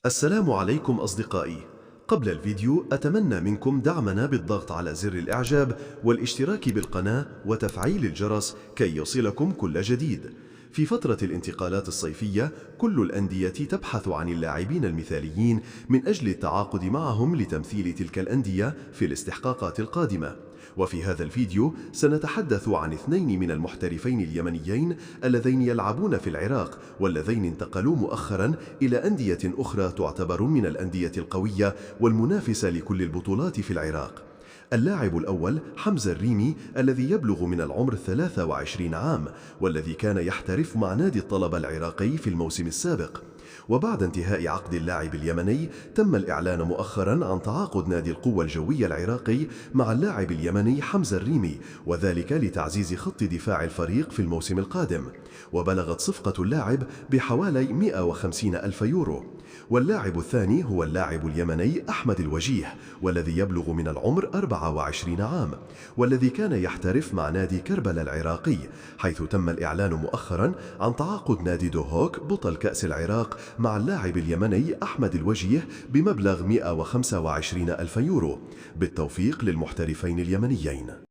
السلام عليكم أصدقائي. قبل الفيديو أتمنى منكم دعمنا بالضغط على زر الإعجاب والاشتراك بالقناة وتفعيل الجرس كي يصلكم كل جديد. في فترة الانتقالات الصيفية كل الأندية تبحث عن اللاعبين المثاليين من أجل التعاقد معهم لتمثيل تلك الأندية في الاستحقاقات القادمة. وفي هذا الفيديو سنتحدث عن اثنين من المحترفين اليمنيين اللذين يلعبون في العراق واللذين انتقلوا مؤخرا إلى أندية أخرى تعتبر من الأندية القوية والمنافسة لكل البطولات في العراق. اللاعب الأول حمزة الريمي الذي يبلغ من العمر 23 عام والذي كان يحترف مع نادي الطلبة العراقي في الموسم السابق. وبعد انتهاء عقد اللاعب اليمني تم الإعلان مؤخرا عن تعاقد نادي القوة الجوية العراقي مع اللاعب اليمني حمزة الريمي، وذلك لتعزيز خط دفاع الفريق في الموسم القادم. وبلغت صفقة اللاعب بحوالي 150 ألف يورو. واللاعب الثاني هو اللاعب اليمني أحمد الوجيه والذي يبلغ من العمر 24 عام والذي كان يحترف مع نادي كربلاء العراقي، حيث تم الإعلان مؤخرا عن تعاقد نادي دوهوك بطل كأس العراق مع اللاعب اليمني أحمد الوجيه بمبلغ 125 ألف يورو. بالتوفيق للمحترفين اليمنيين.